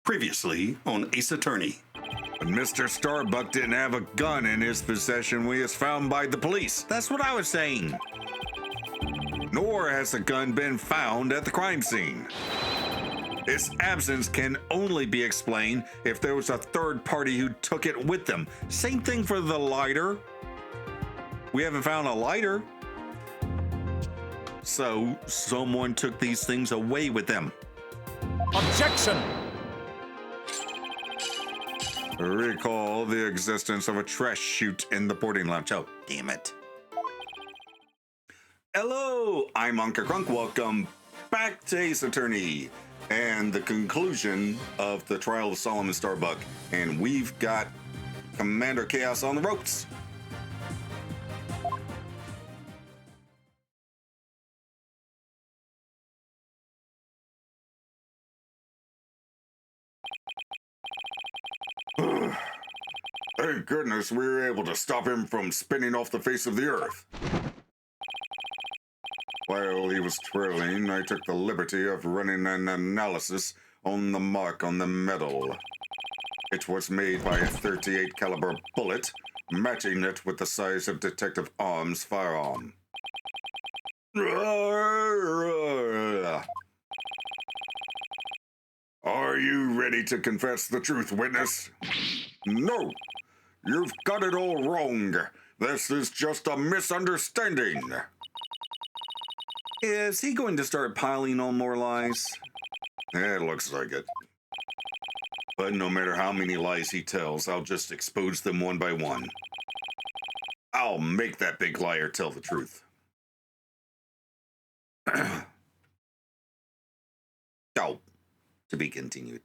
Previously on Ace Attorney. Mr. Starbuck didn't have a gun in his possession when he was found by the police. That's what I was saying. Nor has the gun been found at the crime scene. Its absence can only be explained if there was a third party who took it with them. Same thing for the lighter. We haven't found a lighter. So someone took these things away with them. Objection! Recall the existence of a trash chute in the boarding lounge. Oh, damn it. Hello, I'm Unca Crunk. Welcome back to Ace Attorney and the conclusion of the trial of Solomon Starbuck. And we've got Commander Chaos on the ropes. Thank goodness we were able to stop him from spinning off the face of the earth. While he was twirling, I took the liberty of running an analysis on the mark on the metal. It was made by a .38 caliber bullet, matching it with the size of Detective Arm's firearm. Are you ready to confess the truth, witness? No! You've got it all wrong. This is just a misunderstanding. Is he going to start piling on more lies? It looks like it. But no matter how many lies he tells, I'll just expose them one by one. I'll make that big liar tell the truth. Oh, to be continued.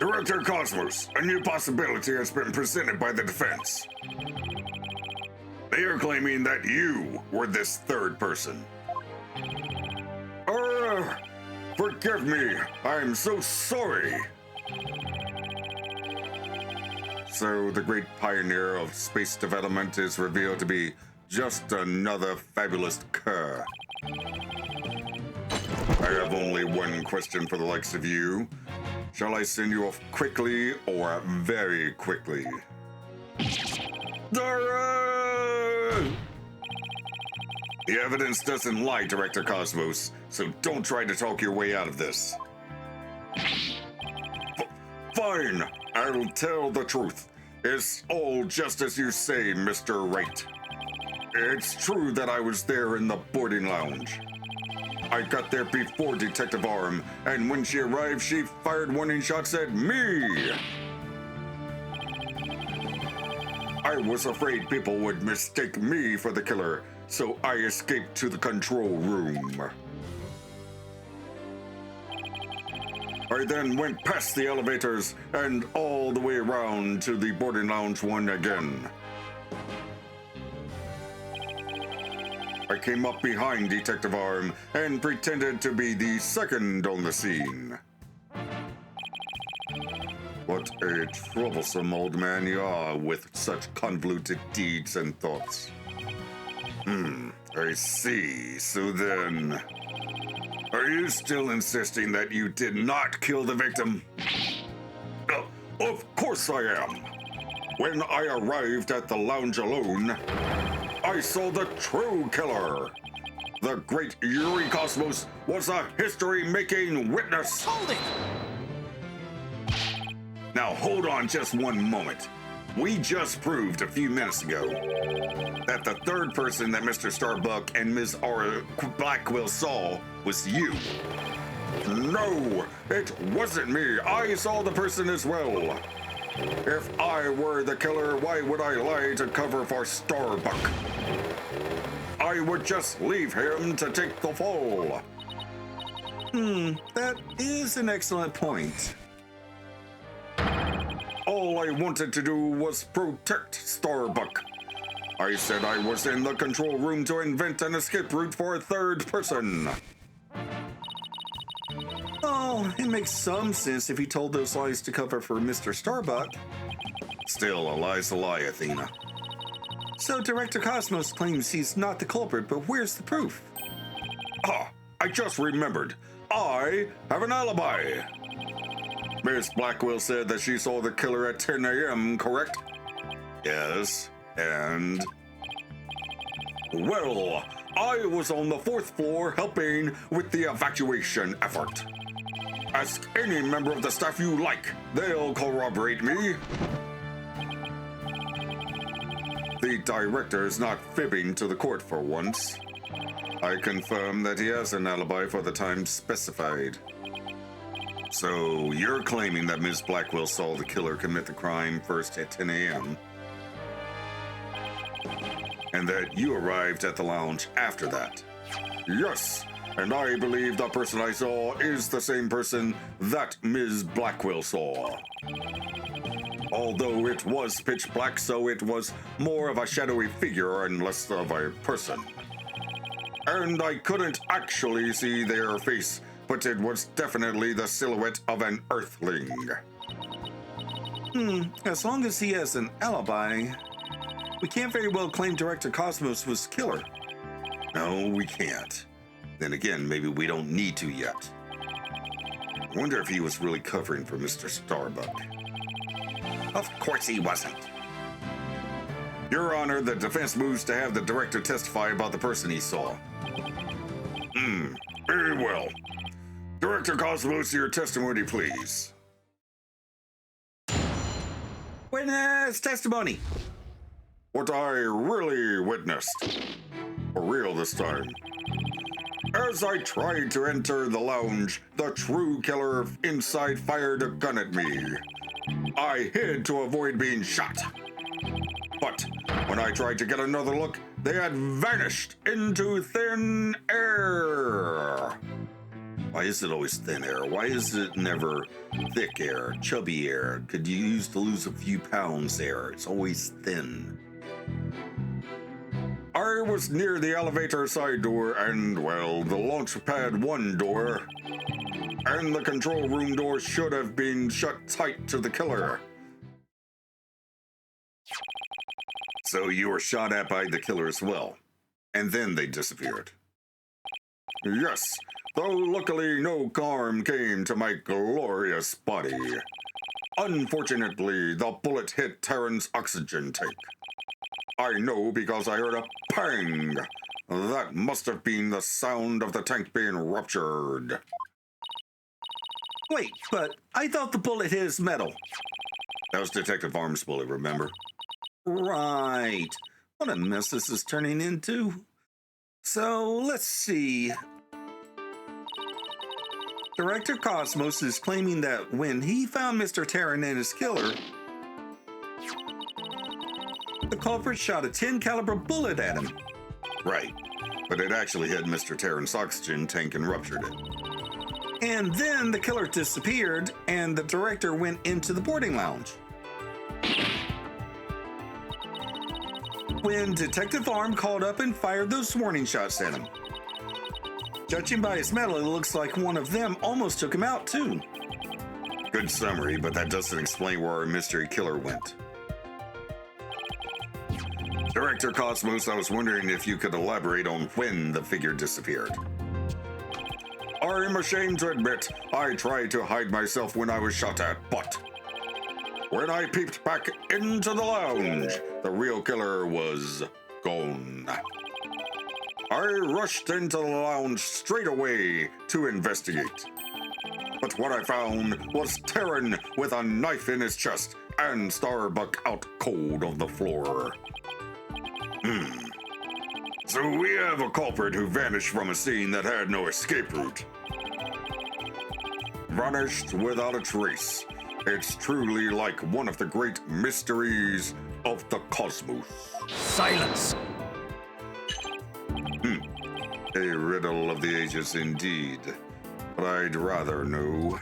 Director Cosmos, a new possibility has been presented by the defense. They are claiming that you were this third person. Forgive me. I'm so sorry. So the great pioneer of space development is revealed to be just another fabulous cur. I have only one question for the likes of you. Shall I send you off quickly or very quickly? The evidence doesn't lie, Director Cosmos, so don't try to talk your way out of this. Fine, I'll tell the truth. It's all just as you say, Mr. Wright. It's true that I was there in the boarding lounge. I got there before Detective Arm, and when she arrived, she fired warning shots at me. I was afraid people would mistake me for the killer, so I escaped to the control room. I then went past the elevators and all the way around to the boarding lounge one again. I came up behind Detective Arm and pretended to be the second on the scene. What a troublesome old man you are with such convoluted deeds and thoughts. I see. So then, are you still insisting that you did not kill the victim? Of course I am. When I arrived at the lounge alone, I saw the true killer. The great Yuri Cosmos was a history-making witness. Hold it! Now hold on just one moment. We just proved a few minutes ago that the third person that Mr. Starbuck and Ms. Aura Blackwell saw was you. No, it wasn't me. I saw the person as well. If I were the killer, why would I lie to cover for Starbuck? I would just leave him to take the fall. That is an excellent point. All I wanted to do was protect Starbuck. I said I was in the control room to invent an escape route for a third person. Oh, it makes some sense if he told those lies to cover for Mr. Starbuck. Still, a lie's a lie, Athena. So Director Cosmos claims he's not the culprit, but where's the proof? Ah, I just remembered. I have an alibi. Miss Blackwell said that she saw the killer at 10 a.m., correct? Yes, and... Well, I was on the 4th floor helping with the evacuation effort. Ask any member of the staff you like. They'll corroborate me. The director is not fibbing to the court for once. I confirm that he has an alibi for the time specified. So, you're claiming that Ms. Blackwell saw the killer commit the crime first at 10 a.m., and that you arrived at the lounge after that? Yes, and I believe the person I saw is the same person that Ms. Blackwell saw. Although it was pitch black, so it was more of a shadowy figure and less of a person. And I couldn't actually see their face, but it was definitely the silhouette of an earthling. As long as he has an alibi, we can't very well claim Director Cosmos was the killer. No, we can't. Then again, maybe we don't need to yet. I wonder if he was really covering for Mr. Starbuck. Of course he wasn't. Your Honor, the defense moves to have the director testify about the person he saw. Very well. Director Cosmos, your testimony, please. Witness testimony. What I really witnessed. For real this time. As I tried to enter the lounge, the true killer inside fired a gun at me. I hid to avoid being shot. But when I tried to get another look, they had vanished into thin air. Why is it always thin air? Why is it never thick air, chubby air? Could you use to lose a few pounds air? It's always thin. I was near the elevator side door and, well, the launch pad 1 door. And the control room door should have been shut tight to the killer. So you were shot at by the killer as well. And then they disappeared. Yes, though luckily no harm came to my glorious body. Unfortunately, the bullet hit Terran's oxygen tank. I know because I heard a pang. That must have been the sound of the tank being ruptured. Wait, but I thought the bullet hit his metal. That was Detective Arms' bullet, remember? Right. What a mess this is turning into. So, let's see. Director Cosmos is claiming that when he found Mr. Terran and his killer, the culprit shot a 10 caliber bullet at him. Right, but it actually hit Mr. Terran's oxygen tank and ruptured it. And then the killer disappeared, and the director went into the boarding lounge. When Detective Arm called up and fired those warning shots at him. Judging by his medal, it looks like one of them almost took him out, too. Good summary, but that doesn't explain where our mystery killer went. Director Cosmos, I was wondering if you could elaborate on when the figure disappeared. I'm ashamed to admit I tried to hide myself when I was shot at, but when I peeped back into the lounge, the real killer was gone. I rushed into the lounge straight away to investigate. But what I found was Terran with a knife in his chest and Starbuck out cold on the floor. So we have a culprit who vanished from a scene that had no escape route. Vanished without a trace. It's truly like one of the great mysteries of the cosmos. Silence! A riddle of the ages indeed. But I'd rather know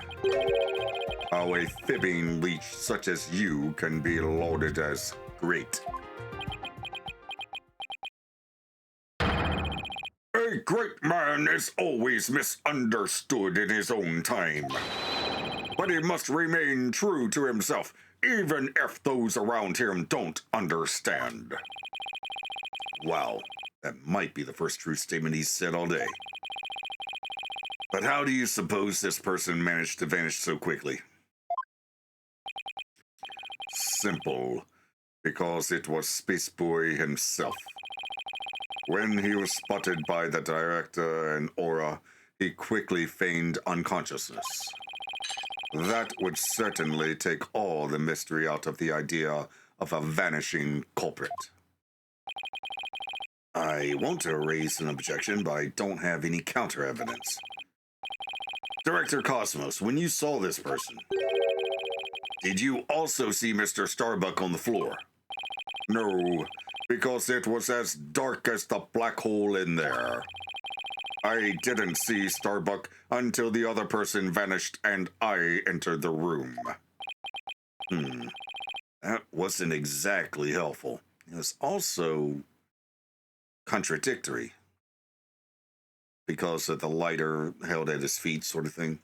how a fibbing leech such as you can be lauded as great. A great man is always misunderstood in his own time. But he must remain true to himself, even if those around him don't understand. Wow, that might be the first true statement he's said all day. But how do you suppose this person managed to vanish so quickly? Simple. Because it was Space Boy himself. When he was spotted by the director and Aura, he quickly feigned unconsciousness. That would certainly take all the mystery out of the idea of a vanishing culprit. I want to raise an objection, but I don't have any counter evidence. Director Cosmos, when you saw this person, did you also see Mr. Starbuck on the floor? No, because it was as dark as the black hole in there. I didn't see Starbuck until the other person vanished and I entered the room. That wasn't exactly helpful. It was also contradictory because of the lighter held at his feet sort of thing.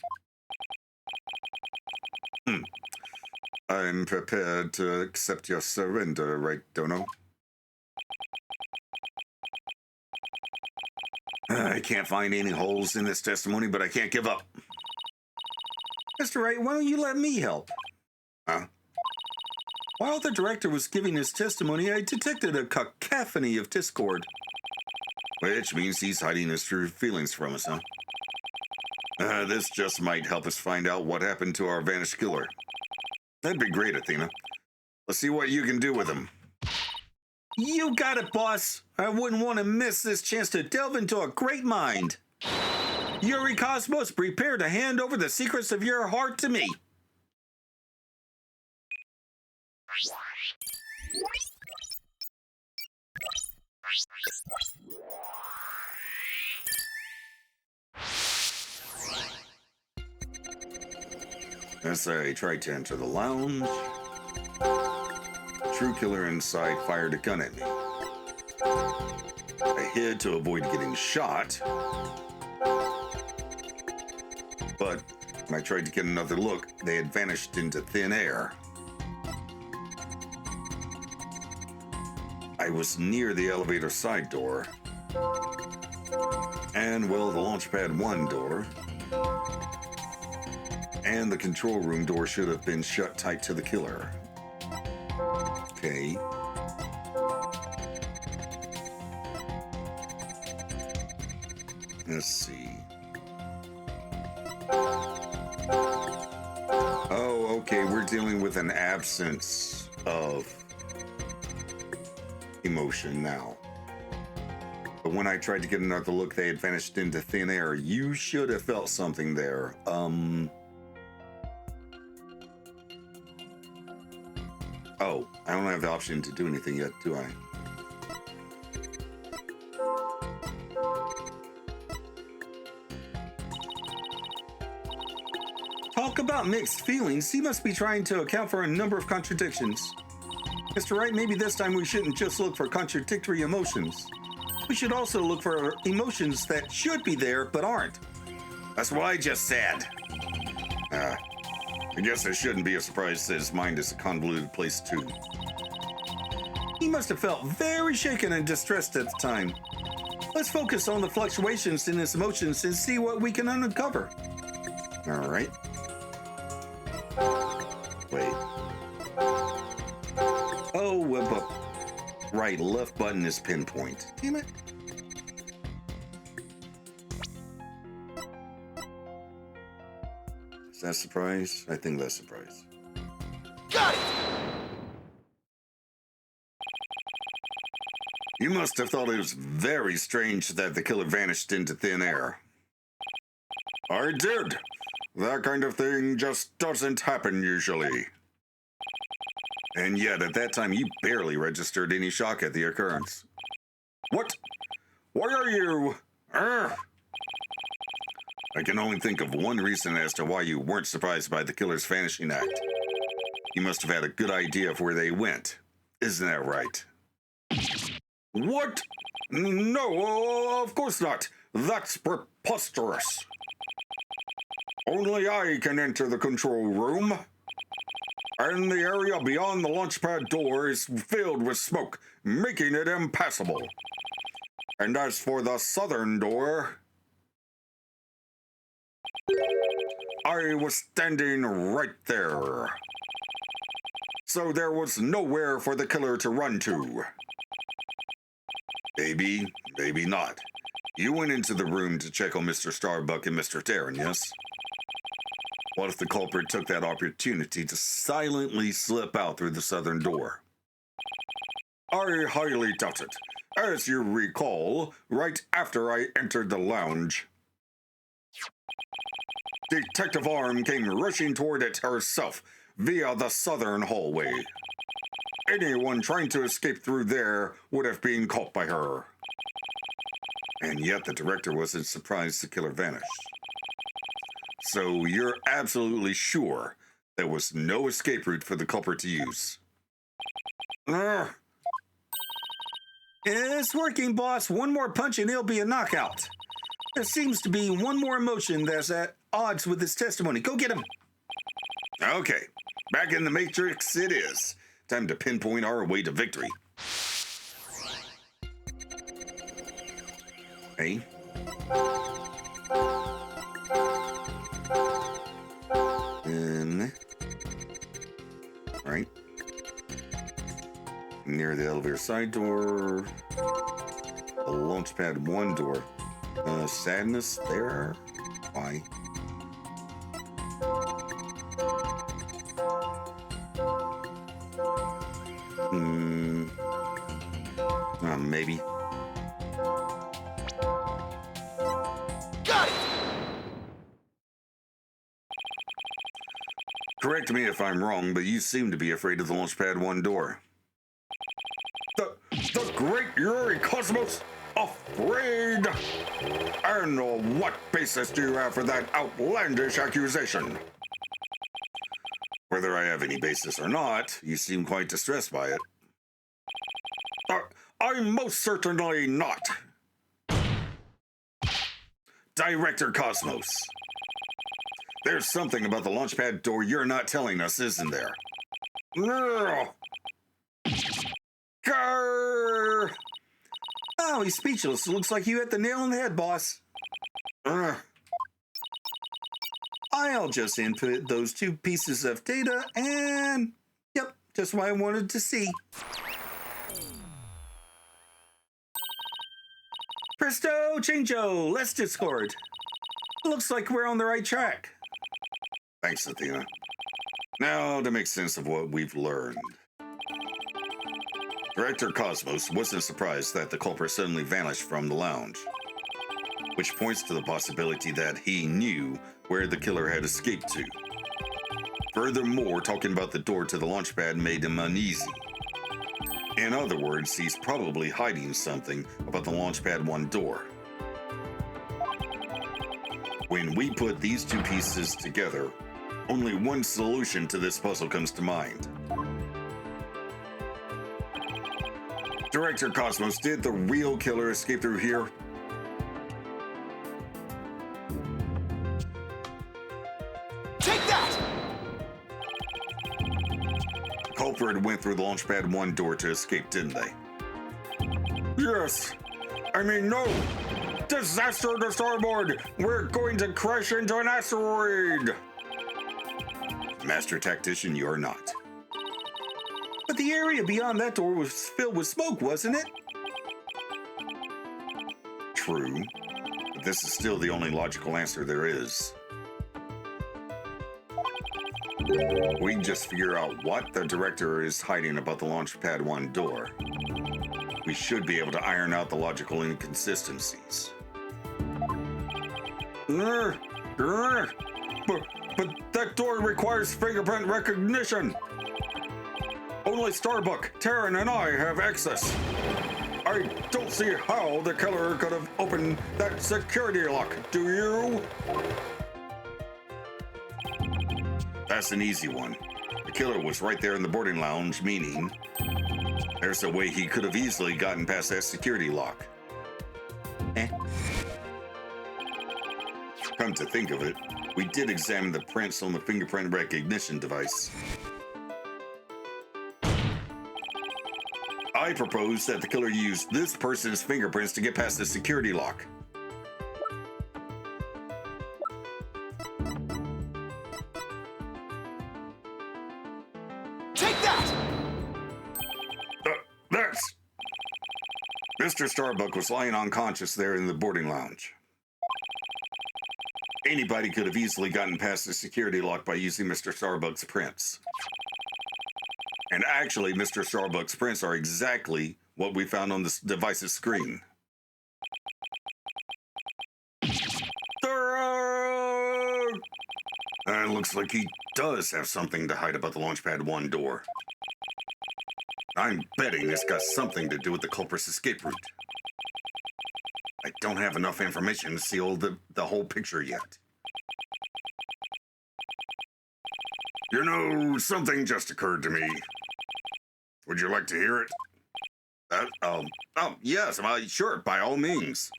I'm prepared to accept your surrender, right, Dono? I can't find any holes in this testimony, but I can't give up. Mr. Wright, why don't you let me help? Huh? While the director was giving his testimony, I detected a cacophony of discord. Which means he's hiding his true feelings from us, huh? This just might help us find out what happened to our vanished killer. That'd be great, Athena. Let's see what you can do with him. You got it, boss. I wouldn't want to miss this chance to delve into a great mind. Yuri Cosmos, prepare to hand over the secrets of your heart to me. As I tried to enter the lounge, true killer inside fired a gun at me. I hid to avoid getting shot, but when I tried to get another look, they had vanished into thin air. I was near the elevator side door, and well, the Launchpad 1 door, and the control room door should have been shut tight to the killer. Okay. Let's see. Oh, okay, we're dealing with an absence of emotion now. But when I tried to get another look, they had vanished into thin air. You should have felt something there. Oh, I don't have the option to do anything yet, do I? Talk about mixed feelings. He must be trying to account for a number of contradictions. Mr. Wright, maybe this time we shouldn't just look for contradictory emotions. We should also look for emotions that should be there but aren't. That's what I just said. I guess it shouldn't be a surprise that his mind is a convoluted place too. He must have felt very shaken and distressed at the time. Let's focus on the fluctuations in his emotions and see what we can uncover. All right. Wait. Oh, right, left button is pinpoint. damn it. Is that surprise? I think that's surprise. Got it! You must have thought it was very strange that the killer vanished into thin air. I did. That kind of thing just doesn't happen usually. And yet, at that time, you barely registered any shock at the occurrence. What? Why are you? Urgh. I can only think of one reason as to why you weren't surprised by the killer's vanishing act. You must have had a good idea of where they went. Isn't that right? What? No, of course not. That's preposterous. Only I can enter the control room. And the area beyond the launchpad door is filled with smoke making it impassable. And as for the southern door, I was standing right there. So there was nowhere for the killer to run to. Maybe, maybe not. You went into the room to check on Mr. Starbuck and Mr. Terran, yes? What if the culprit took that opportunity to silently slip out through the southern door? I highly doubt it. As you recall, right after I entered the lounge, Detective Arm came rushing toward it herself via the southern hallway. Anyone trying to escape through there would have been caught by her. And yet the director wasn't surprised the killer vanished. So you're absolutely sure there was no escape route for the culprit to use? It's working, boss. One more punch and it'll be a knockout. There seems to be one more emotion that's at odds with his testimony. Go get him. Okay, back in the Matrix it is. Time to pinpoint our way to victory. Hey. Right. Near the elevator side door. The launchpad 1 door. Sadness there. Why? Maybe. Got it! Correct me if I'm wrong, but you seem to be afraid of the launchpad 1 door. The great Yuri Cosmos? Afraid? And on what basis do you have for that outlandish accusation? Whether I have any basis or not, you seem quite distressed by it. I'm most certainly not. Director Cosmos. There's something about the launchpad door you're not telling us, isn't there? Grrr! Oh, he's speechless. Looks like you hit the nail on the head, boss. I'll just input those 2 pieces of data and... Yep, just what I wanted to see. Presto, changeo, let's discord. Looks like we're on the right track. Thanks, Athena. Now to make sense of what we've learned. Director Cosmos wasn't surprised that the culprit suddenly vanished from the lounge, which points to the possibility that he knew where the killer had escaped to. Furthermore, talking about the door to the launchpad made him uneasy. In other words, he's probably hiding something about the launchpad 1 door. When we put these 2 pieces together, only one solution to this puzzle comes to mind. Director Cosmos, did the real killer escape through here? Take that! The culprit went through the launchpad 1 door to escape, didn't they? Yes. I mean, no. Disaster to starboard! We're going to crash into an asteroid! Master Tactician, you're not. But the area beyond that door was filled with smoke, wasn't it? True, but this is still the only logical answer there is. We can just figure out what the director is hiding about the Launchpad 1 door. We should be able to iron out the logical inconsistencies. But that door requires fingerprint recognition. Only Starbuck, Terran, and I have access. I don't see how the killer could have opened that security lock, do you? That's an easy one. The killer was right there in the boarding lounge, meaning there's a way he could have easily gotten past that security lock. Come to think of it, we did examine the prints on the fingerprint recognition device. I I propose that the killer use this person's fingerprints to get past the security lock. Take that! That's... Mr. Starbuck was lying unconscious there in the boarding lounge. Anybody could have easily gotten past the security lock by using Mr. Starbuck's prints. And actually, Mr. Starbuck's prints are exactly what we found on this device's screen. And it looks like he does have something to hide about the Launchpad 1 door. I'm betting it's got something to do with the culprit's escape route. I don't have enough information to see the whole picture yet. You know, something just occurred to me. Would you like to hear it? Yes, sure, by all means.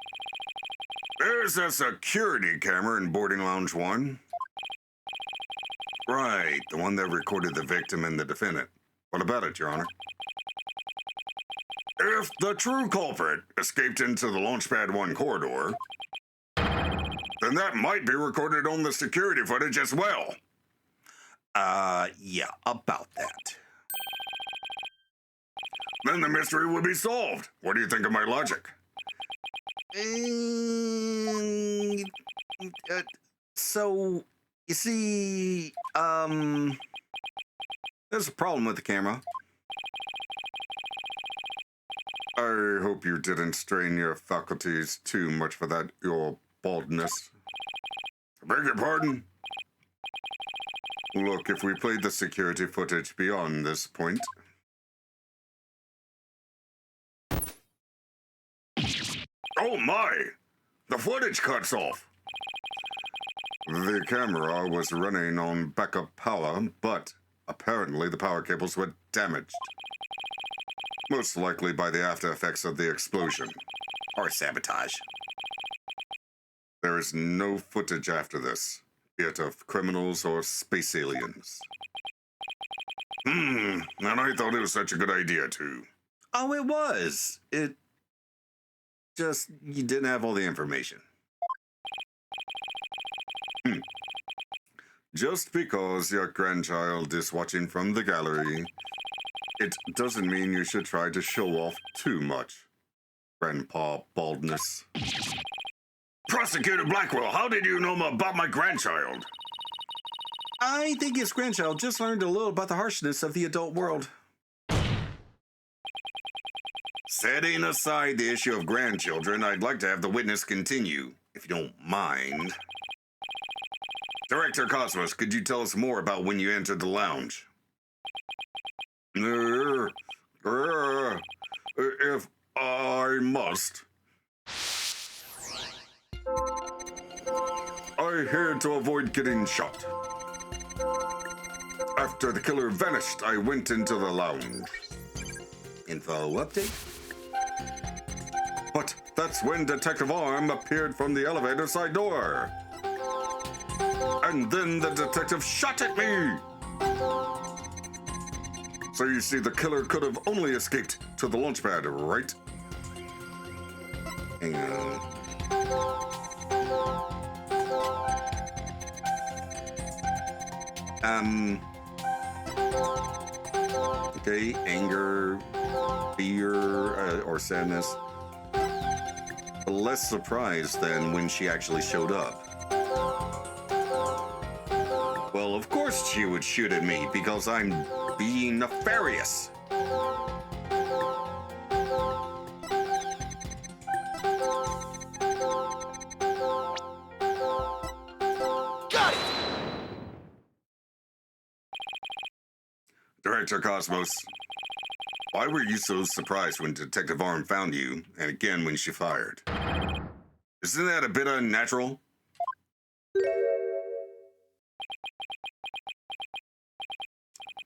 There's a security camera in boarding lounge 1. Right, the one that recorded the victim and the defendant. What about it, Your Honor? If the true culprit escaped into the Launchpad 1 corridor, then that might be recorded on the security footage as well. Yeah, about that. Then the mystery would be solved. What do you think of my logic? So, you see, there's a problem with the camera. I hope you didn't strain your faculties too much for that, your baldness. Beg your pardon? Look, if we played the security footage beyond this point... Oh my! The footage cuts off! The camera was running on backup power, but apparently the power cables were damaged. Most likely by the after effects of the explosion. Or sabotage. There is no footage after this, be it of criminals or space aliens. And I thought it was such a good idea, too. Oh, it was. It just, you didn't have all the information. Just because your grandchild is watching from the gallery, it doesn't mean you should try to show off too much, Grandpa Baldness. Prosecutor Blackwell, how did you know about my grandchild? I think his grandchild just learned a little about the harshness of the adult world. Setting aside the issue of grandchildren, I'd like to have the witness continue, if you don't mind. Director Cosmos, could you tell us more about when you entered the lounge? If I must. I had to avoid getting shot. After the killer vanished, I went into the lounge. Info update? But that's when Detective Arm appeared from the elevator side door. And then the detective shot at me! So you see, the killer could have only escaped to the launch pad, right? Hang on. Okay, anger, fear, or sadness. Less surprised than when she actually showed up. Well, of course she would shoot at me because I'm being nefarious. Got it! Director Cosmos, why were you so surprised when Detective Arm found you, and again when she fired? Isn't that a bit unnatural?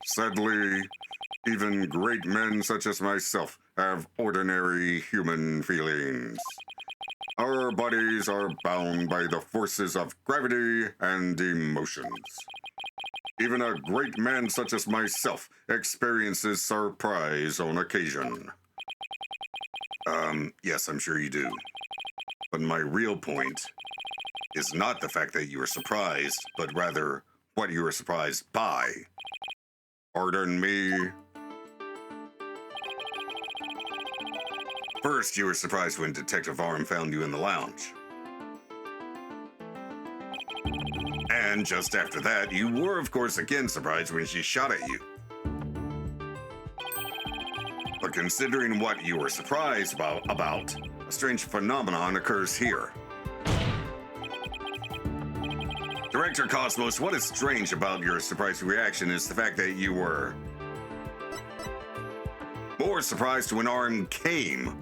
Sadly, even great men such as myself have ordinary human feelings. Our bodies are bound by the forces of gravity and emotions. Even a great man such as myself experiences surprise on occasion. Yes, I'm sure you do. But my real point is not the fact that you were surprised, but rather what you were surprised by. Pardon me. First, you were surprised when Detective Arm found you in the lounge. And just after that, you were, of course, again surprised when she shot at you. But considering what you were surprised about, a strange phenomenon occurs here. Director Cosmos, what is strange about your surprise reaction is the fact that you were more surprised when Arm came.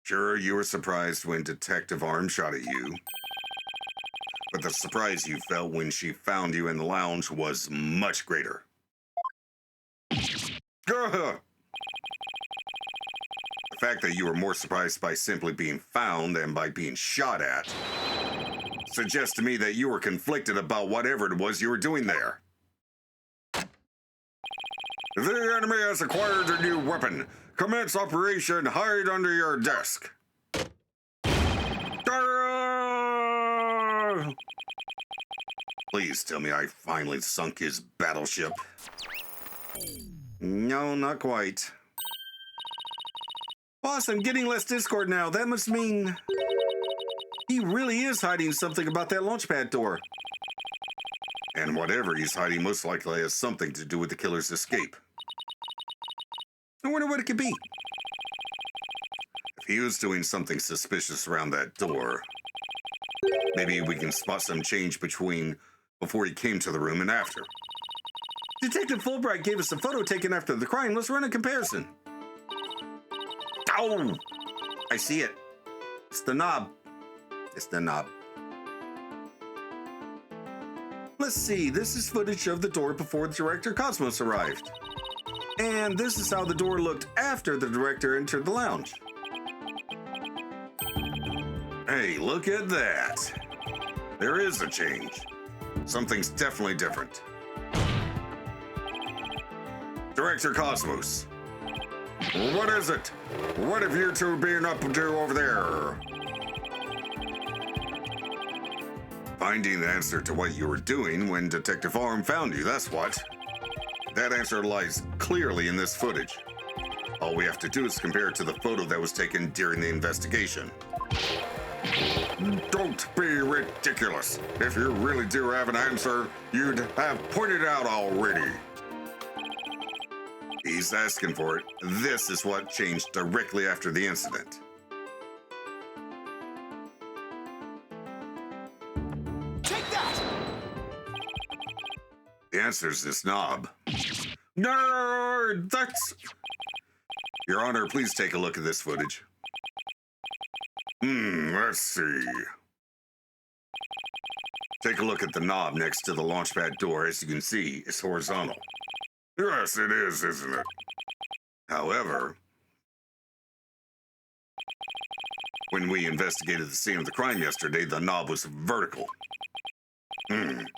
Sure, you were surprised when Detective Arm shot at you, but the surprise you felt when she found you in the lounge was much greater. Gah! The fact that you were more surprised by simply being found than by being shot at suggests to me that you were conflicted about whatever it was you were doing there. The enemy has acquired a new weapon. Commence operation hide under your desk. Please tell me I finally sunk his battleship. No, not quite. Boss, I'm getting less Discord now. That must mean he really is hiding something about that launchpad door. And whatever he's hiding most likely has something to do with the killer's escape. I wonder what it could be. If he was doing something suspicious around that door, maybe we can spot some change before he came to the room and after. Detective Fulbright gave us a photo taken after the crime. Let's run a comparison. Oh! I see it. It's the knob. It's the knob. Let's see. This is footage of the door before Director Cosmos arrived. And this is how the door looked after the director entered the lounge. Hey, look at that. There is a change. Something's definitely different. Director Cosmos. What is it? What have you two been up to over there? Finding the answer to what you were doing when Detective Arm found you, that's what. That answer lies clearly in this footage. All we have to do is compare it to the photo that was taken during the investigation. Don't be ridiculous. If you really do have an answer, you'd have pointed out already. He's asking for it. This is what changed directly after the incident. Take that! The answer is this knob. No, that's... Your Honor, please take a look at this footage. Let's see. Take a look at the knob next to the launchpad door. As you can see, it's horizontal. Yes, it is, isn't it? However, when we investigated the scene of the crime yesterday, the knob was vertical. And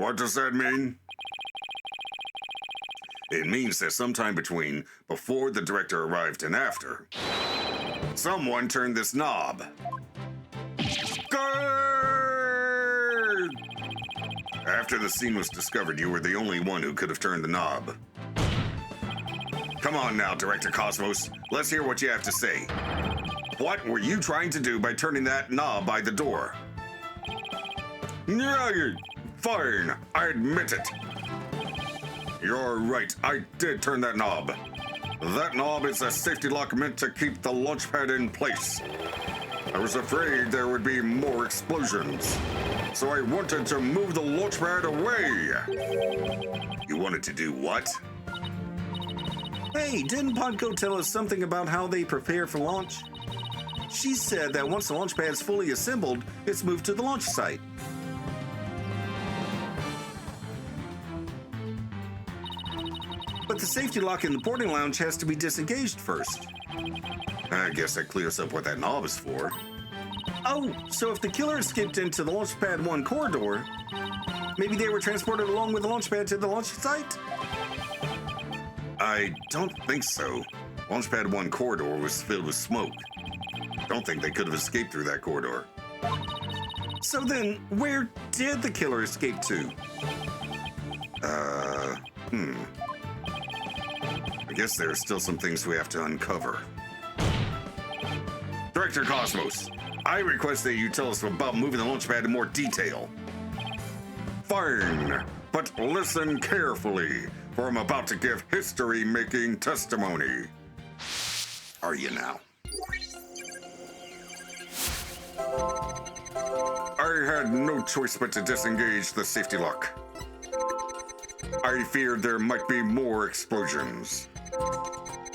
what does that mean? It means that sometime between before the director arrived and after, someone turned this knob. Good! After the scene was discovered, you were the only one who could have turned the knob. Come on now, Director Cosmos. Let's hear what you have to say. What were you trying to do by turning that knob by the door? Yeah, fine. I admit it. You're right. I did turn that knob. That knob is a safety lock meant to keep the launchpad in place. I was afraid there would be more explosions, so I wanted to move the launchpad away. You wanted to do what? Hey, didn't Podco tell us something about how they prepare for launch? She said that once the launchpad's fully assembled, it's moved to the launch site. But the safety lock in the boarding lounge has to be disengaged first. I guess that clears up what that knob is for. Oh, so if the killer escaped into the Launchpad 1 corridor, maybe they were transported along with the launchpad to the launch site? I don't think so. Launchpad 1 corridor was filled with smoke. Don't think they could have escaped through that corridor. So then, where did the killer escape to? I guess there are still some things we have to uncover. Director Cosmos, I request that you tell us about moving the launchpad in more detail. Fine, but listen carefully, for I'm about to give history-making testimony. Are you now? I had no choice but to disengage the safety lock. I feared there might be more explosions.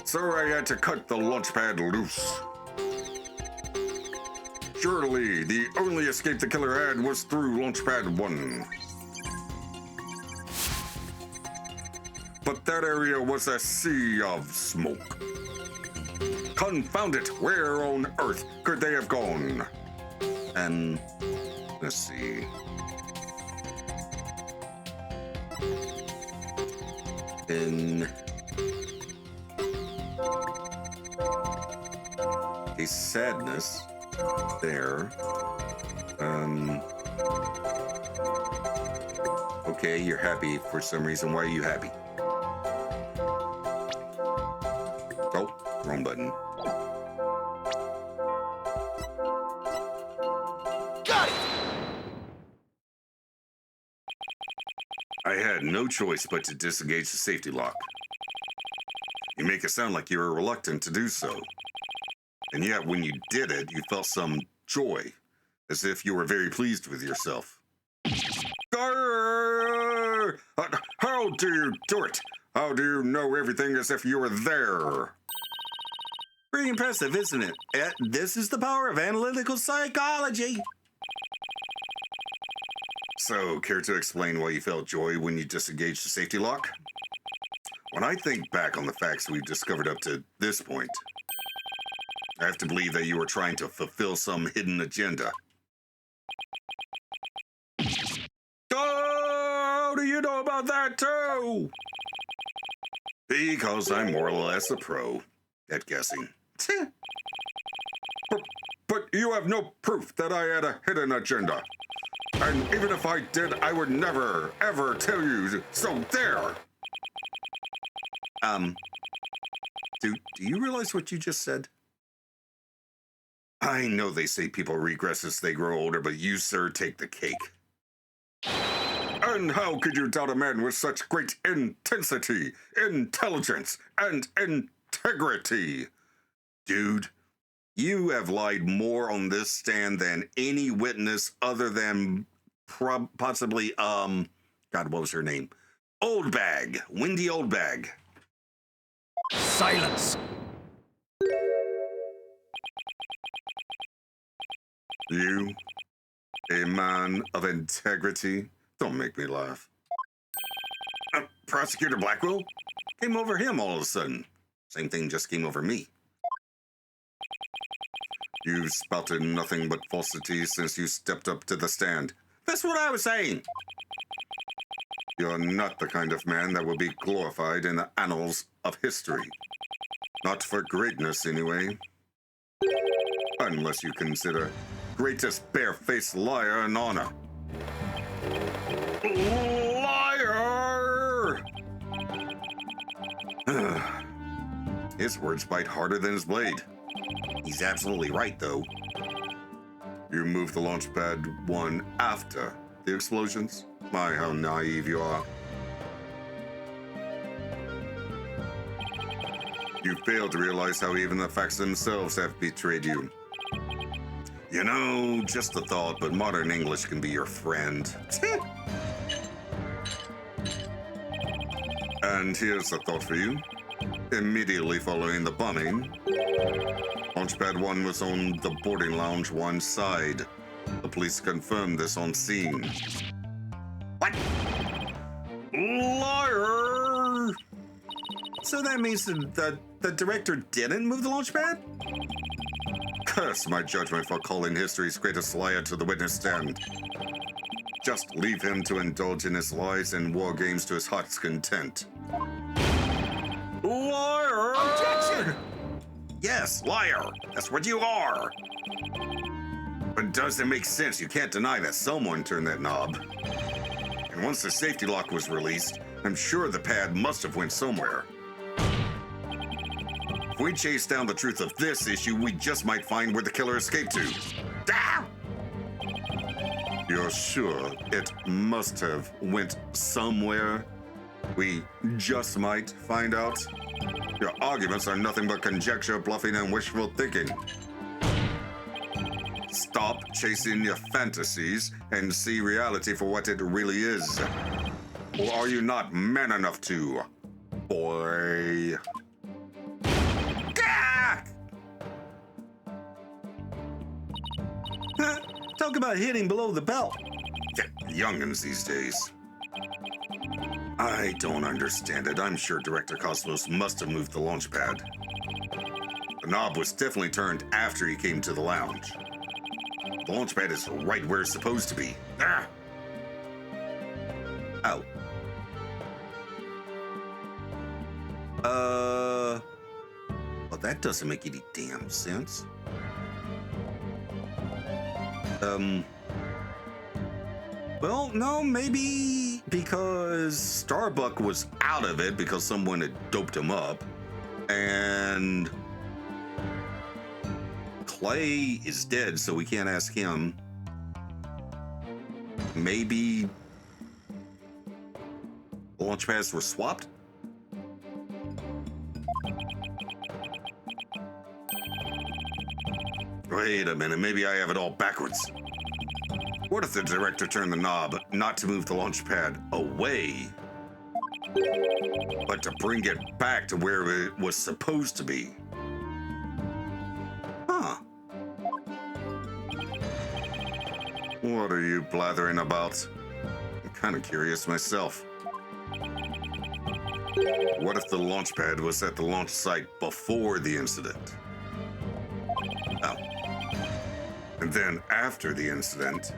So I had to cut the launchpad loose. Surely, the only escape the killer had was through Launchpad 1. But that area was a sea of smoke. Confound it, where on earth could they have gone? And let's see. In a sadness there. Okay, you're happy for some reason. Why are you happy? Oh, wrong button. Got it! I had no choice but to disengage the safety lock. You make it sound like you were reluctant to do so. And yet, when you did it, you felt some joy, as if you were very pleased with yourself. Grrr! How do you do it? How do you know everything as if you were there? Pretty impressive, isn't it? This is the power of analytical psychology. So, care to explain why you felt joy when you disengaged the safety lock? When I think back on the facts we've discovered up to this point, I have to believe that you were trying to fulfill some hidden agenda. How do you know about that too? Because I'm more or less a pro at guessing. But you have no proof that I had a hidden agenda. And even if I did, I would never, ever tell you. So there. Do you realize what you just said? I know they say people regress as they grow older, but you, sir, take the cake. And how could you doubt a man with such great intensity, intelligence, and integrity? Dude, you have lied more on this stand than any witness other than possibly, God, what was her name? Oldbag, Wendy Oldbag. Silence! You, a man of integrity? Don't make me laugh. Prosecutor Blackwell? Came over him all of a sudden. Same thing just came over me. You've spouted nothing but falsity since you stepped up to the stand. That's what I was saying. You're not the kind of man that will be glorified in the annals of history. Not for greatness, anyway. Unless you consider greatest barefaced liar an honor. Liar! His words bite harder than his blade. He's absolutely right, though. You moved the Launchpad 1 after the explosions? My, how naive you are. You fail to realize how even the facts themselves have betrayed you. You know, just a thought, but modern English can be your friend. And here's a thought for you. Immediately following the bombing, Launchpad 1 was on the boarding lounge 1 side. The police confirmed this on scene. What? Liar! So that means the director didn't move the launchpad? Curse my judgment for calling history's greatest liar to the witness stand. Just leave him to indulge in his lies and war games to his heart's content. Yes, liar. That's what you are. But does it make sense? You can't deny that someone turned that knob. And once the safety lock was released, I'm sure the pad must have went somewhere. If we chase down the truth of this issue, we just might find where the killer escaped to. Ah! You're sure it must have went somewhere? We just might find out. Your arguments are nothing but conjecture, bluffing, and wishful thinking. Stop chasing your fantasies and see reality for what it really is. Or are you not man enough to, boy? Talk about hitting below the belt. Youngins these days. I don't understand it. I'm sure Director Cosmos must have moved the launch pad. The knob was definitely turned after he came to the lounge. The launch pad is right where it's supposed to be. Ah! Oh. Well, that doesn't make any damn sense. Well, no, maybe because Starbuck was out of it because someone had doped him up, and Clay is dead, so we can't ask him. Maybe the launch pads were swapped? Wait a minute, maybe I have it all backwards. What if the director turned the knob not to move the launch pad away, but to bring it back to where it was supposed to be? Huh. What are you blathering about? I'm kind of curious myself. What if the launch pad was at the launch site before the incident? Oh. And then after the incident,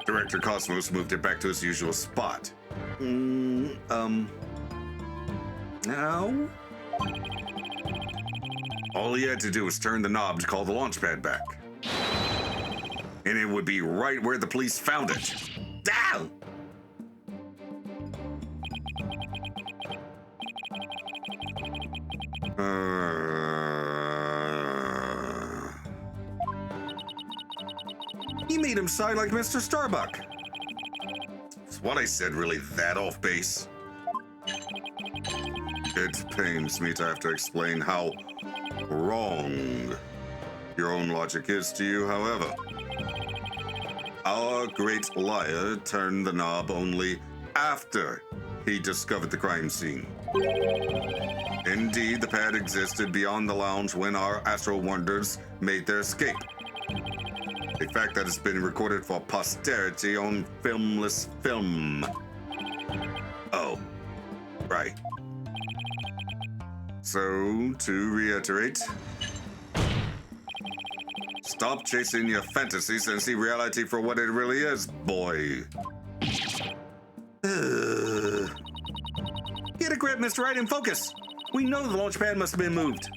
Director Cosmos moved it back to its usual spot. No? All he had to do was turn the knob to call the launch pad back. And it would be right where the police found it. Down! He made him sigh like Mr. Starbuck. Is what I said really that off base? It pains me to have to explain how wrong your own logic is to you, however. Our great liar turned the knob only after he discovered the crime scene. Indeed, the pad existed beyond the lounge when our astral wanderers made their escape. A fact that has been recorded for posterity on filmless film. Oh, right. So, to reiterate, stop chasing your fantasies and see reality for what it really is, boy. Get a grip, Mr. Wright, and focus. We know the launch pad must have been moved.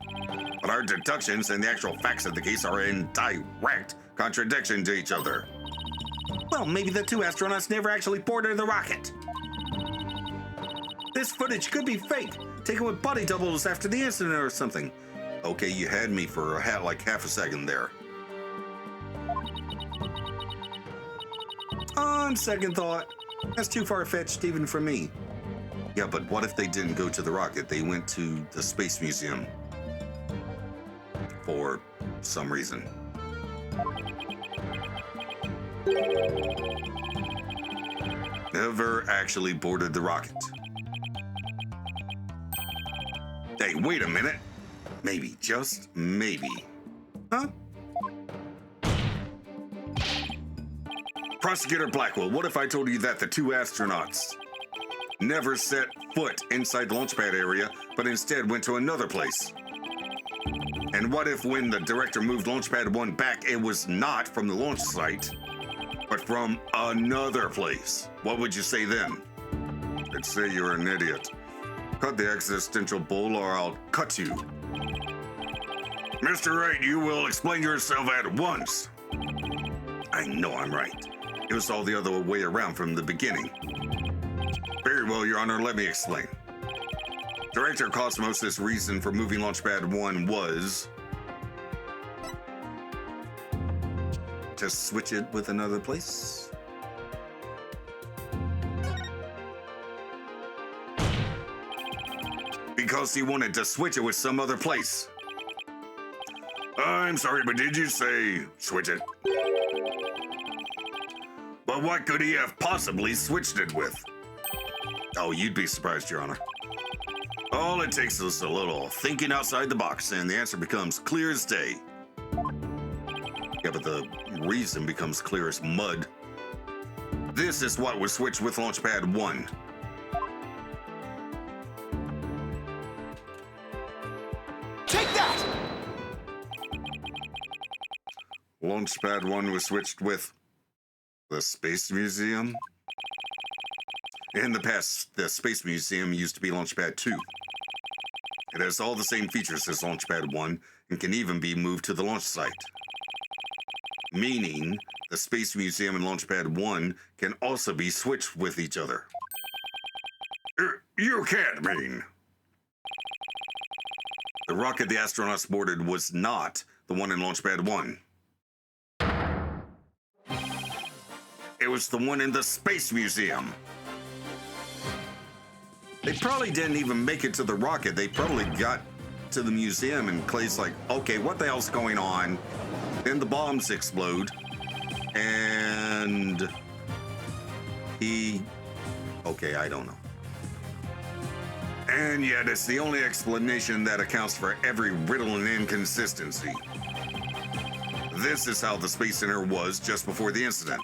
But our deductions and the actual facts of the case are in direct contradiction to each other. Well, maybe the two astronauts never actually boarded the rocket. This footage could be fake, taken with body doubles after the incident or something. Okay, you had me for like half a second there. On second thought, that's too far-fetched even for me. Yeah, but what if they didn't go to the rocket? They went to the Space Museum. For some reason. Never actually boarded the rocket. Hey, wait a minute. Maybe, just maybe. Huh? Prosecutor Blackwell, what if I told you that the two astronauts never set foot inside the launch pad area, but instead went to another place? And what if when the director moved Launchpad 1 back, it was not from the launch site, but from another place? What would you say then? I'd say you're an idiot. Cut the existential bull or I'll cut you. Mr. Wright, you will explain yourself at once. I know I'm right. It was all the other way around from the beginning. Very well, Your Honor, let me explain. Director Cosmos' reason for moving Launchpad 1 was to switch it with another place. Because he wanted to switch it with some other place. I'm sorry, but did you say switch it? But what could he have possibly switched it with? Oh, you'd be surprised, Your Honor. All it takes is a little thinking outside the box, and the answer becomes clear as day. Yeah, but the reason becomes clear as mud. This is what was switched with Launchpad 1. Take that! Launchpad 1 was switched with the Space Museum. In the past, the Space Museum used to be Launchpad 2. It has all the same features as Launchpad 1 and can even be moved to the launch site. Meaning, the Space Museum and Launchpad 1 can also be switched with each other. You can't mean. The rocket the astronauts boarded was not the one in Launchpad 1. It was the one in the Space Museum. They probably didn't even make it to the rocket. They probably got to the museum and Clay's like, okay, what the hell's going on? Then the bombs explode. And okay, I don't know. And yet it's the only explanation that accounts for every riddle and inconsistency. This is how the Space Center was just before the incident.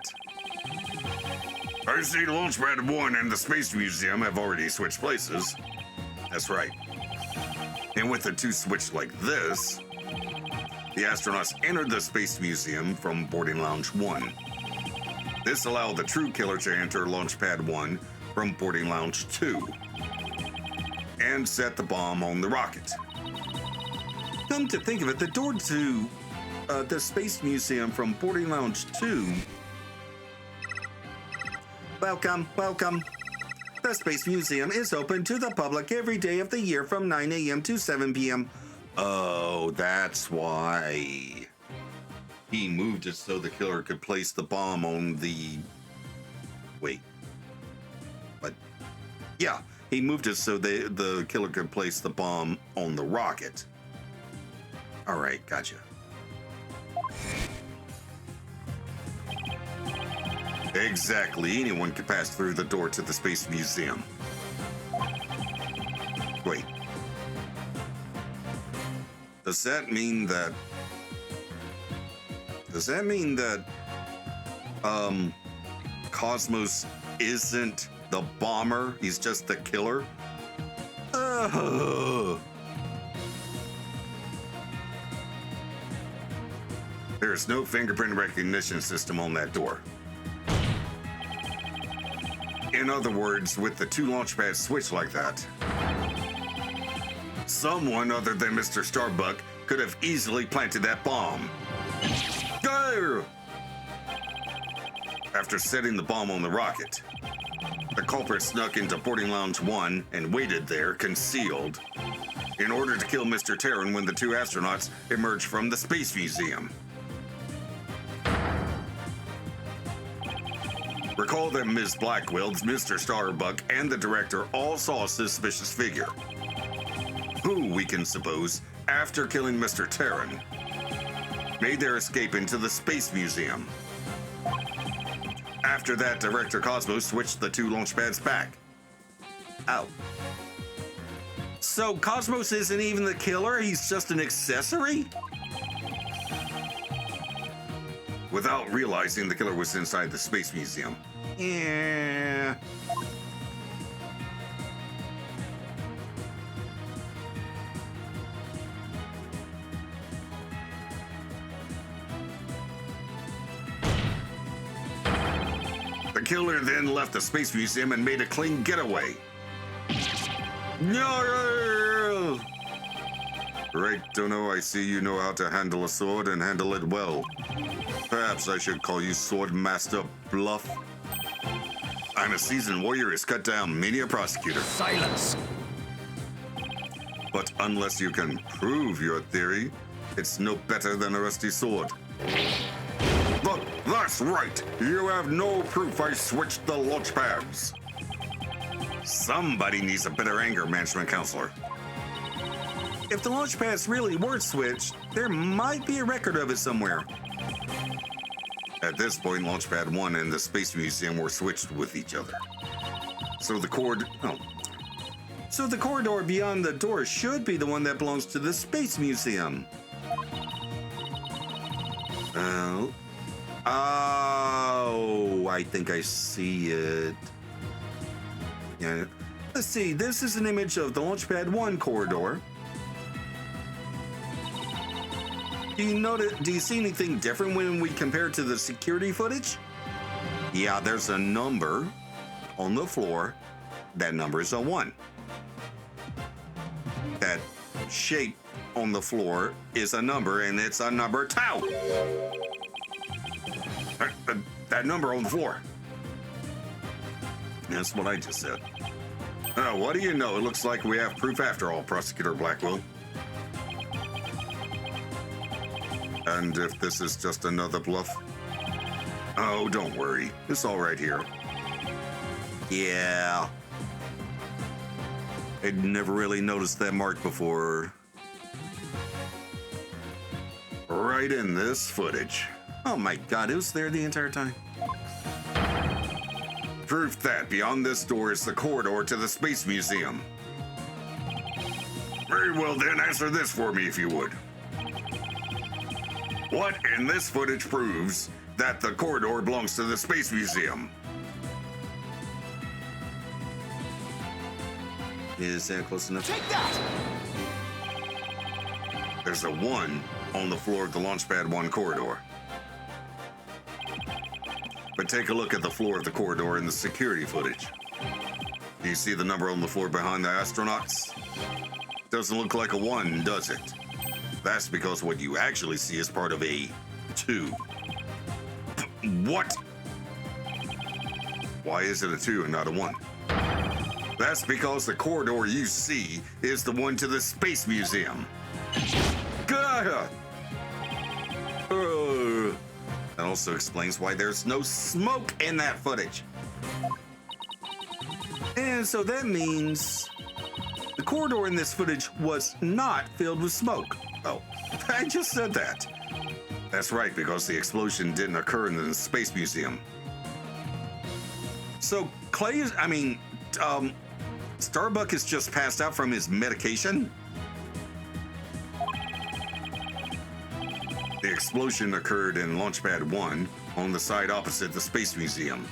I see Launchpad 1 and the Space Museum have already switched places. That's right. And with the two switched like this, the astronauts entered the Space Museum from boarding lounge 1. This allowed the true killer to enter Launchpad 1 from boarding lounge 2 and set the bomb on the rocket. Come to think of it, the door to the Space Museum from boarding lounge 2. Welcome, welcome. The Space Museum is open to the public every day of the year from 9 a.m. to 7 p.m. Oh, that's why. He moved it so the killer could place the bomb on the... Wait. What? Yeah, he moved it so the killer could place the bomb on the rocket. All right, gotcha. Exactly. Anyone could pass through the door to the Space Museum. Wait. Does that mean that Cosmos isn't the bomber? He's just the killer? There's no fingerprint recognition system on that door. In other words, with the two launch pads switched like that, someone other than Mr. Starbuck could have easily planted that bomb. Go! After setting the bomb on the rocket, the culprit snuck into boarding lounge 1 and waited there, concealed, in order to kill Mr. Terran when the two astronauts emerged from the Space Museum. Recall that Ms. Blackwell, Mr. Starbuck, and the director all saw a suspicious figure, who, we can suppose, after killing Mr. Terran, made their escape into the Space Museum. After that, Director Cosmos switched the two launch pads back. Oh. So Cosmos isn't even the killer, he's just an accessory? Without realizing the killer was inside the Space Museum. Yeah. The killer then left the Space Museum and made a clean getaway. No! Right, Dono, I see you know how to handle a sword and handle it well. Perhaps I should call you Sword Master Bluff. I'm a seasoned warrior who's cut down many a prosecutor. Silence! But unless you can prove your theory, it's no better than a rusty sword. Look, that's right! You have no proof I switched the launch pads. Somebody needs a better anger management counselor. If the launch pads really were switched, there might be a record of it somewhere. At this point, Launchpad 1 and the Space Museum were switched with each other. So the So the corridor beyond the door should be the one that belongs to the Space Museum. Oh, I think I see it. Yeah. Let's see, this is an image of the Launchpad 1 corridor. Do you see anything different when we compare it to the security footage? Yeah, there's a number on the floor. That number is a 1. That shape on the floor is a number, and it's a number 2. That number on the floor. That's what I just said. Oh, what do you know? It looks like we have proof after all, Prosecutor Blackwell. And if this is just another bluff? Oh, don't worry. It's all right here. Yeah. I'd never really noticed that mark before. Right in this footage. Oh my god, it was there the entire time. Proof that beyond this door is the corridor to the Space Museum. Very well then, answer this for me if you would. What in this footage proves that the corridor belongs to the Space Museum? Is that close enough? Take that! There's a 1 on the floor of the Launchpad 1 corridor. But take a look at the floor of the corridor in the security footage. Do you see the number on the floor behind the astronauts? Doesn't look like a 1, does it? That's because what you actually see is part of a 2. What? Why is it a 2 and not a 1? That's because the corridor you see is the one to the Space Museum. Gah! That also explains why there's no smoke in that footage. And so that means the corridor in this footage was not filled with smoke. Oh, I just said that. That's right, because the explosion didn't occur in the Space Museum. So Starbuck is just passed out from his medication? The explosion occurred in Launchpad 1 on the side opposite the Space Museum.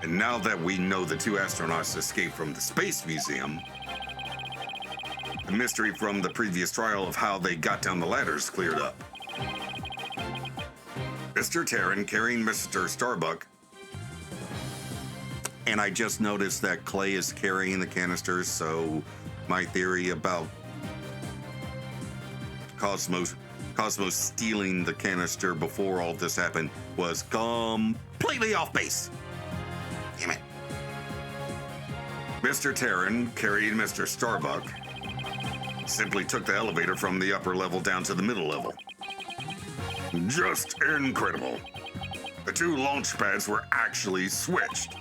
And now that we know the 2 astronauts escaped from the Space Museum, the mystery from the previous trial of how they got down the ladders cleared up. Mr. Terran carrying Mr. Starbuck. And I just noticed that Clay is carrying the canisters, so my theory about Cosmos stealing the canister before all this happened was completely off base. Damn it. Mr. Terran carrying Mr. Starbuck simply took the elevator from the upper level down to the middle level. Just incredible. The 2 launch pads were actually switched.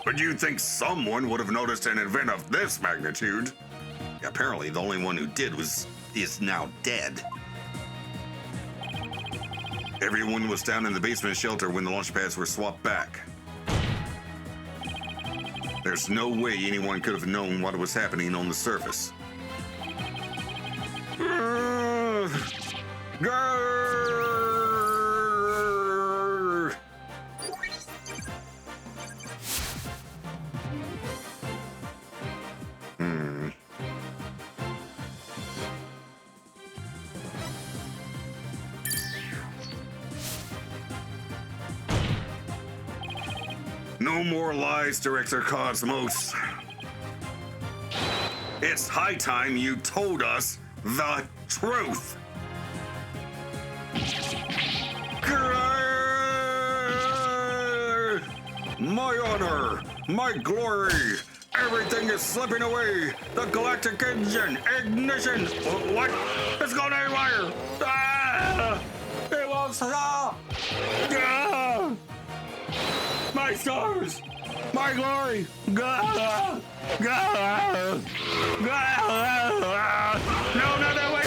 But you'd think someone would have noticed an event of this magnitude. Apparently, the only one who did is now dead. Everyone was down in the basement shelter when the launch pads were swapped back. There's no way anyone could have known what was happening on the surface. No more lies, Director Cosmos. It's high time you told us the truth. My honor, my glory, everything is slipping away. The galactic engine, ignition. What? It's going haywire. Ah! It won't stop. Ah! My stars, my glory. Ah! Ah! Ah! No, no, no, wait.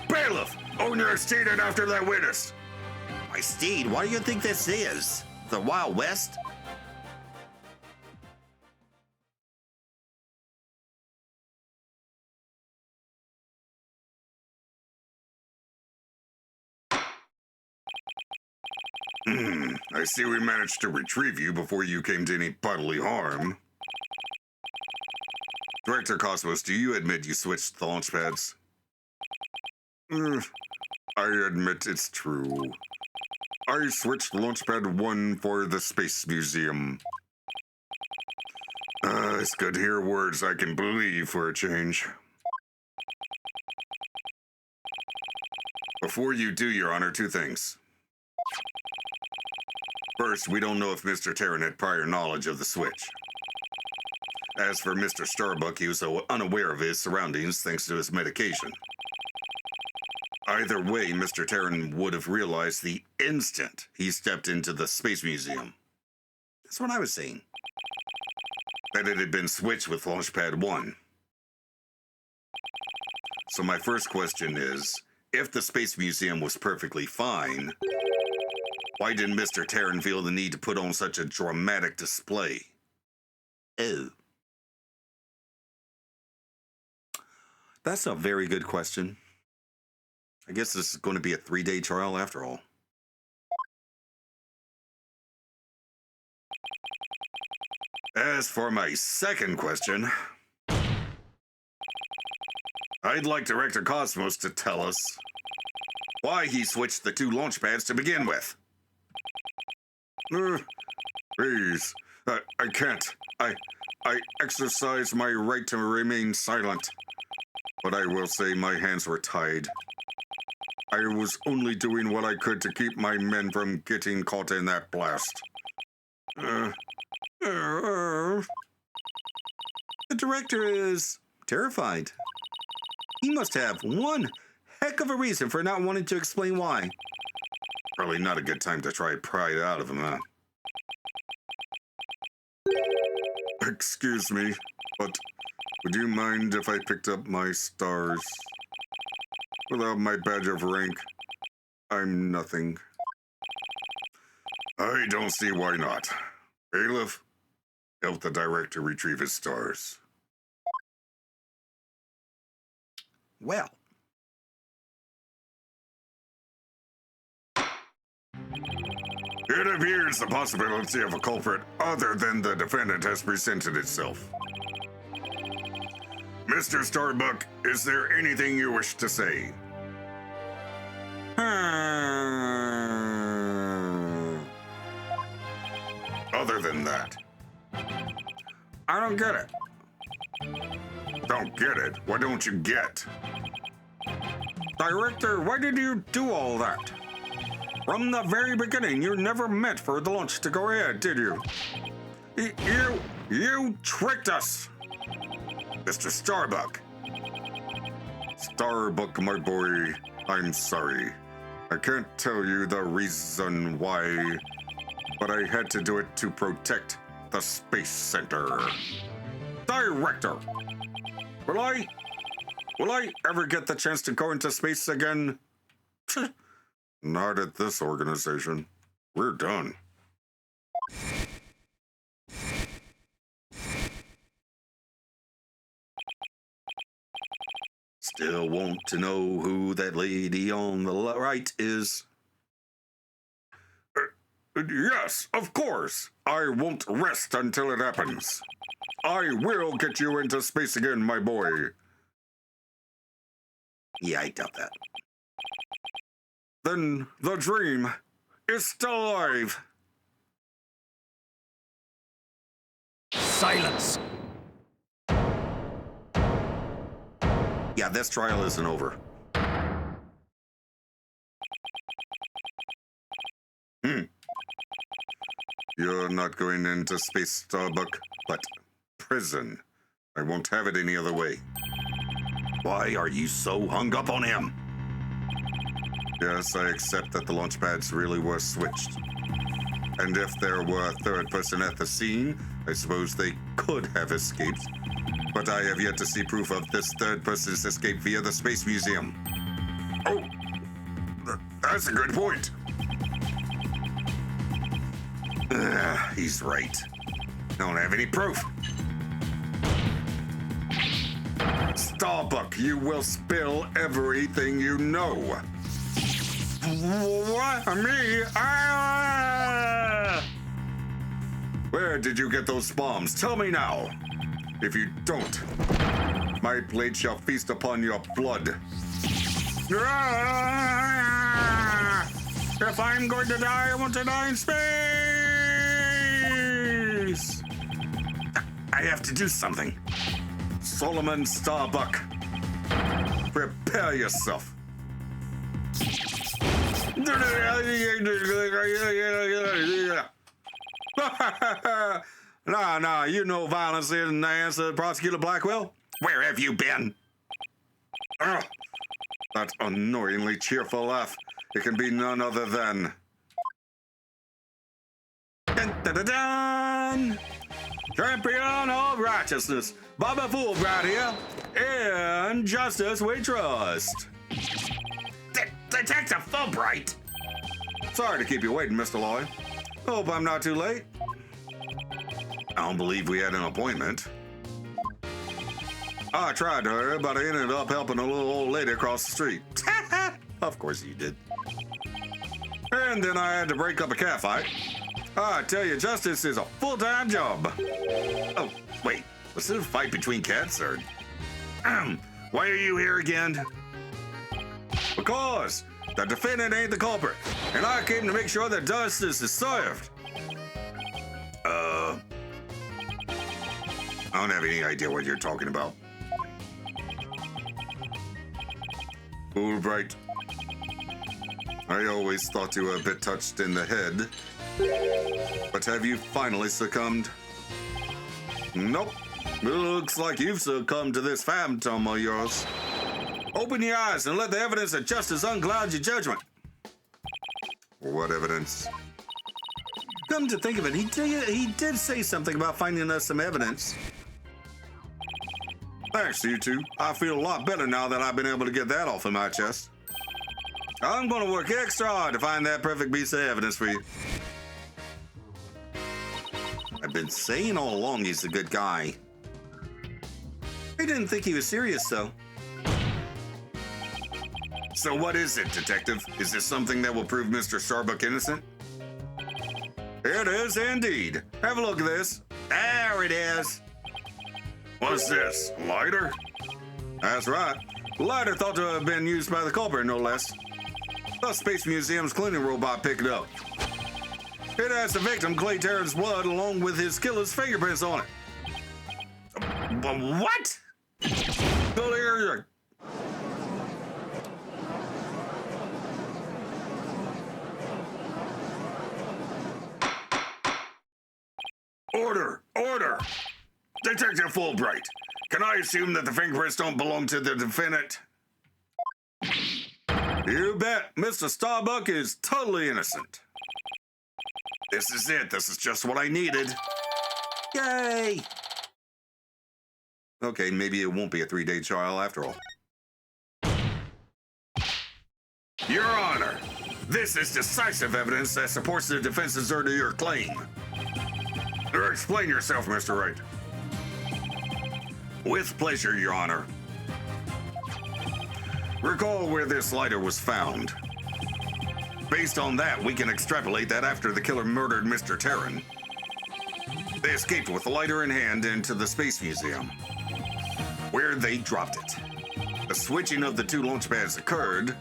Bailiff, own your steed and after that witness. My steed, what do you think this is? The Wild West? I see we managed to retrieve you before you came to any bodily harm. Director Cosmos, do you admit you switched the launch pads? I admit it's true. I switched Launchpad 1 for the Space Museum. It's good to hear words I can believe for a change. Before you do, Your Honor, two things. First, we don't know if Mr. Terran had prior knowledge of the switch. As for Mr. Starbuck, he was so unaware of his surroundings thanks to his medication. Either way, Mr. Terran would have realized the instant he stepped into the Space Museum. That's what I was saying. That it had been switched with Launchpad 1. So my first question is, if the Space Museum was perfectly fine, why didn't Mr. Terran feel the need to put on such a dramatic display? Oh. That's a very good question. I guess this is going to be a 3-day trial after all. As for my second question, I'd like Director Cosmos to tell us why he switched the two launch pads to begin with. Please, I can't. I exercise my right to remain silent. But I will say my hands were tied. I was only doing what I could to keep my men from getting caught in that blast. The director is terrified. He must have one heck of a reason for not wanting to explain why. Probably not a good time to try to pry it out of him, huh? Excuse me, but would you mind if I picked up my stars? Without my badge of rank, I'm nothing. I don't see why not. Bailiff, help the director retrieve his stars. Well, it appears the possibility of a culprit other than the defendant has presented itself. Mr. Starbuck, is there anything you wish to say? Other than that. I don't get it. Don't get it? What don't you get? Director, why did you do all that? From the very beginning, you never meant for the launch to go ahead, did you? You tricked us! Mr. Starbuck. Starbuck, my boy, I'm sorry. I can't tell you the reason why, but I had to do it to protect the Space Center. Director! Will I ever get the chance to go into space again? Not at this organization. We're done. still want to know who that lady on the right is. Yes, of course. I won't rest until it happens. I will get you into space again, my boy. Yeah, I doubt that. Then the dream is still alive. Silence! Yeah, this trial isn't over. You're not going into Space Starbuck, but prison. I won't have it any other way. Why are you so hung up on him? Yes, I accept that the launch pads really were switched. And if there were a third person at the scene, I suppose they could have escaped. But I have yet to see proof of this third person's escape via the Space Museum. Oh, that's a good point. He's right. Don't have any proof. Starbuck, you will spill everything you know. What? Me? Ah! Where did you get those bombs? Tell me now. If you don't, my blade shall feast upon your blood. Ah! If I'm going to die, I want to die in space! I have to do something. Solomon Starbuck, prepare yourself. No, you know violence isn't the answer, Prosecutor Blackwell. Where have you been? Ugh, that annoyingly cheerful laugh. It can be none other than... Dun, dun, dun, dun. Champion of righteousness, Baba Fulbright here. In justice we trust. Detective Fulbright. Sorry to keep you waiting, Mr. Lloyd. Hope I'm not too late. I don't believe we had an appointment. I tried to hurry, but I ended up helping a little old lady across the street. Of course you did. And then I had to break up a cat fight. I tell you, justice is a full-time job. Oh, wait. Was it a fight between cats or... Why are you here again? Because the defendant ain't the culprit, and I came to make sure that justice is served. I don't have any idea what you're talking about. Fulbright, I always thought you were a bit touched in the head. But have you finally succumbed? Nope. It looks like you've succumbed to this phantom of yours. Open your eyes and let the evidence of justice uncloud your judgment. What evidence? Come to think of it, he did say something about finding us some evidence. Thanks, you two. I feel a lot better now that I've been able to get that off of my chest. I'm going to work extra hard to find that perfect piece of evidence for you. I've been saying all along he's a good guy. I didn't think he was serious, though. So what is it, Detective? Is this something that will prove Mr. Starbuck innocent? It is indeed. Have a look at this. There it is. What's this? Lighter? That's right. Lighter thought to have been used by the culprit, no less. The Space Museum's cleaning robot picked it up. It has the victim, Clay Terran's blood, along with his killer's fingerprints on it. What? Order! Order! Detective Fulbright, can I assume that the fingerprints don't belong to the defendant? You bet. Mr. Starbuck is totally innocent. This is it. This is just what I needed. Yay! Okay, maybe it won't be a 3-day trial after all. Your Honor, this is decisive evidence that supports the defense's earlier claim. Explain yourself, Mr. Wright. With pleasure, Your Honor. Recall where this lighter was found. Based on that, we can extrapolate that after the killer murdered Mr. Terran, they escaped with the lighter in hand into the Space Museum, where they dropped it. The switching of the two launch pads occurred.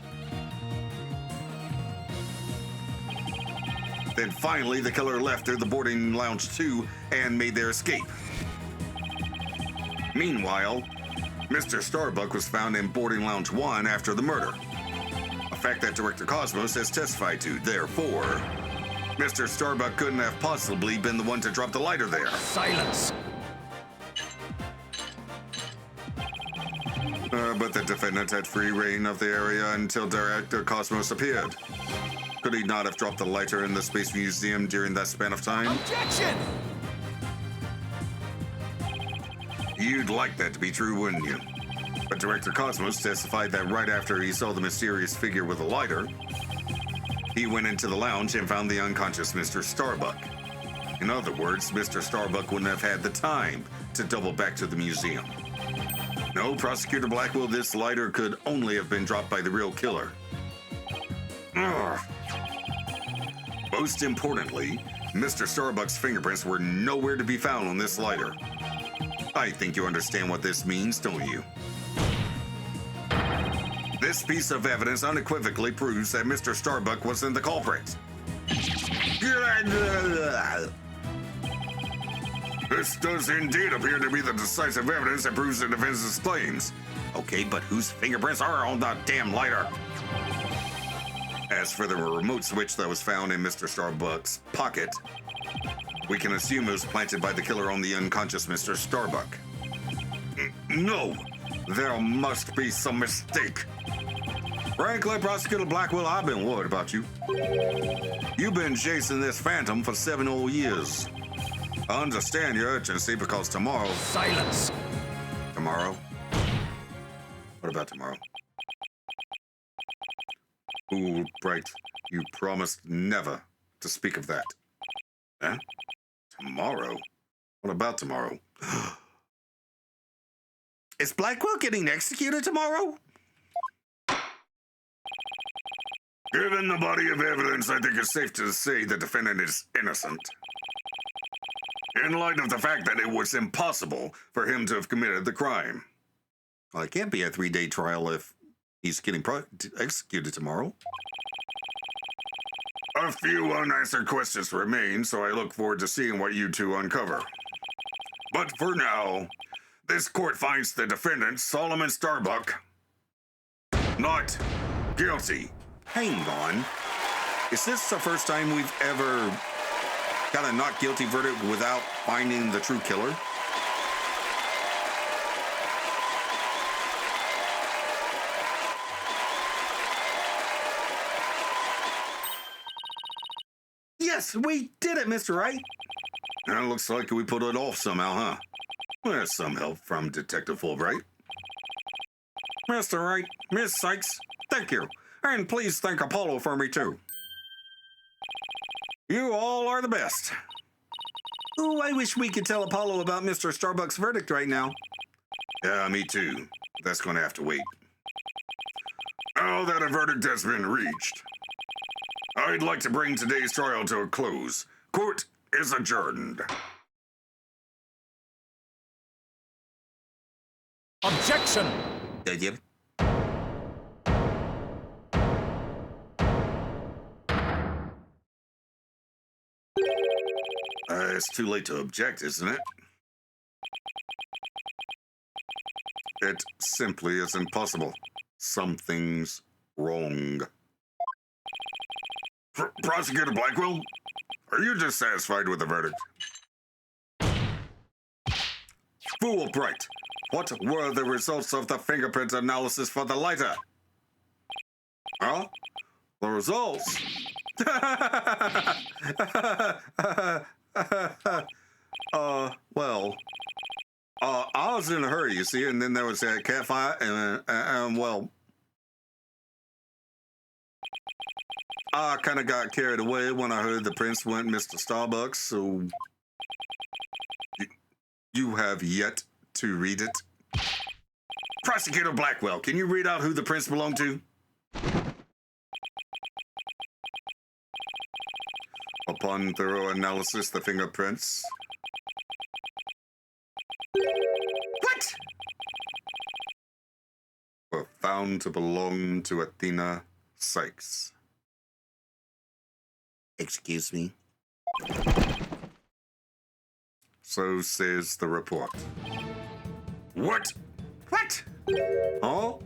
Then finally, the killer left through the boarding lounge 2 and made their escape. Meanwhile, Mr. Starbuck was found in boarding lounge 1 after the murder. A fact that Director Cosmos has testified to. Therefore, Mr. Starbuck couldn't have possibly been the one to drop the lighter there. Silence! But the defendant had free reign of the area until Director Cosmos appeared. Could he not have dropped the lighter in the Space Museum during that span of time? Objection! You'd like that to be true, wouldn't you? But Director Cosmos testified that right after he saw the mysterious figure with a lighter, he went into the lounge and found the unconscious Mr. Starbuck. In other words, Mr. Starbuck wouldn't have had the time to double back to the museum. No, Prosecutor Blackwell, this lighter could only have been dropped by the real killer. Ugh. Most importantly, Mr. Starbuck's fingerprints were nowhere to be found on this lighter. I think you understand what this means, don't you? This piece of evidence unequivocally proves that Mr. Starbuck wasn't the culprit. This does indeed appear to be the decisive evidence that proves the defense's claims. Okay, but whose fingerprints are on the damn lighter? As for the remote switch that was found in Mr. Starbuck's pocket, we can assume it was planted by the killer on the unconscious Mr. Starbuck. No, there must be some mistake. Frankly, Prosecutor Blackwell, I've been worried about you. You've been chasing this phantom for 7 whole years. I understand your urgency because tomorrow... Silence! Tomorrow? What about tomorrow? Ooh, Bright, you promised never to speak of that. Huh? Tomorrow? What about tomorrow? Is Blackwell getting executed tomorrow? Given the body of evidence, I think it's safe to say the defendant is innocent. In light of the fact that it was impossible for him to have committed the crime. Well, it can't be a 3-day trial if he's getting executed tomorrow. A few unanswered questions remain, so I look forward to seeing what you two uncover. But for now, this court finds the defendant, Solomon Starbuck, not guilty. Hang on. Is this the first time we've ever got a not guilty verdict without finding the true killer? Yes, we did it, Mr. Wright. It looks like we put it off somehow, huh? With some help from Detective Fulbright. Mr. Wright, Miss Sykes, thank you. And please thank Apollo for me, too. You all are the best. Ooh, I wish we could tell Apollo about Mr. Starbuck's verdict right now. Yeah, me too. That's going to have to wait. Now that a verdict has been reached, I'd like to bring today's trial to a close. Court is adjourned. Objection! Yep. It's too late to object, isn't it? It simply isn't possible. Something's wrong. Prosecutor Blackwell, are you dissatisfied with the verdict? Fulbright, what were the results of the fingerprint analysis for the lighter? Huh? The results? Well, I was in a hurry, you see, and then there was a cat fight, and well, I kind of got carried away when I heard the prince went Mr. Starbucks, so you have yet to read it. Prosecutor Blackwell, can you read out who the prince belonged to? Upon thorough analysis, the fingerprints... What? found to belong to Athena Sykes. Excuse me? So says the report. What? What? Oh?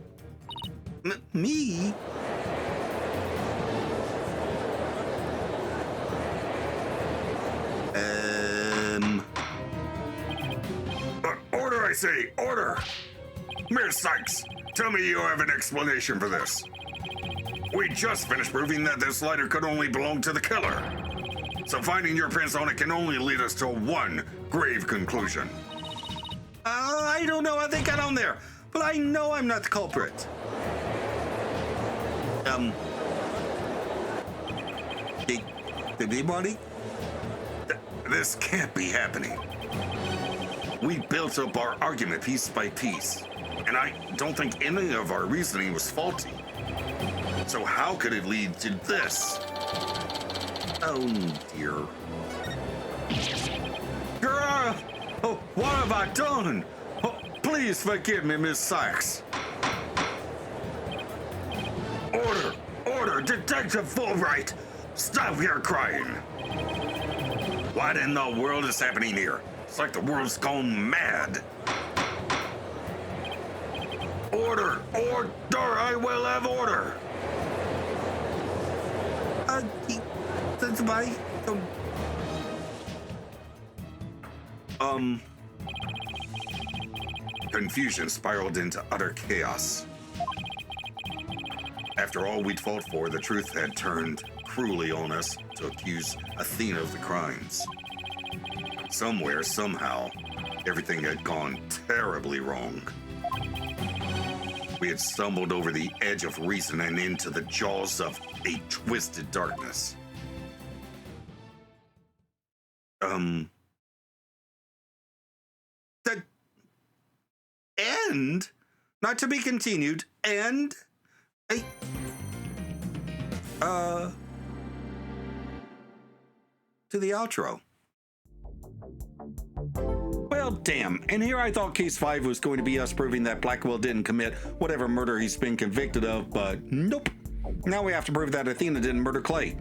Me? Order, I say, order! Miss Sykes, tell me you have an explanation for this. We just finished proving that this lighter could only belong to the killer. So finding your prints on it can only lead us to one grave conclusion. I don't know how they got on there, but I know I'm not the culprit. Did anybody? This can't be happening. We built up our argument piece by piece, and I don't think any of our reasoning was faulty. So how could it lead to this? Oh, dear. Girl, oh, what have I done? Oh, please forgive me, Miss Sykes. Order! Order! Detective Fulbright! Stop your crying! What in the world is happening here? It's like the world's gone mad. Order! Order! I will have order! Somebody? Confusion spiraled into utter chaos. After all we'd fought for, the truth had turned cruelly on us to accuse Athena of the crimes. Somewhere, somehow, everything had gone terribly wrong. We had stumbled over the edge of reason and into the jaws of a twisted darkness. The end? Not to be continued. And to the outro. Well, damn. And here I thought Case 5 was going to be us proving that Blackwell didn't commit whatever murder he's been convicted of, but nope. Now we have to prove that Athena didn't murder Clay.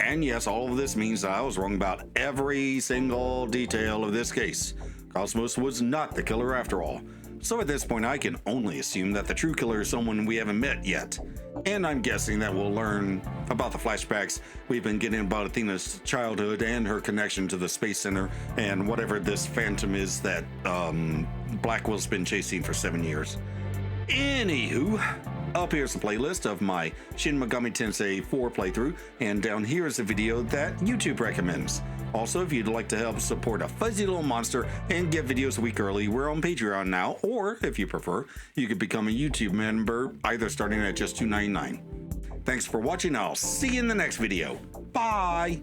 And yes, all of this means that I was wrong about every single detail of this case. Cosmos was not the killer after all. So at this point, I can only assume that the true killer is someone we haven't met yet. And I'm guessing that we'll learn about the flashbacks we've been getting about Athena's childhood and her connection to the Space Center and whatever this phantom is that Blackwell's been chasing for 7 years. Anywho, up here's a playlist of my Shin Megami Tensei 4 playthrough, and down here is a video that YouTube recommends. Also, if you'd like to help support a fuzzy little monster and get videos a week early, we're on Patreon now, or if you prefer, you could become a YouTube member, either starting at just $2.99. Thanks for watching, I'll see you in the next video. Bye!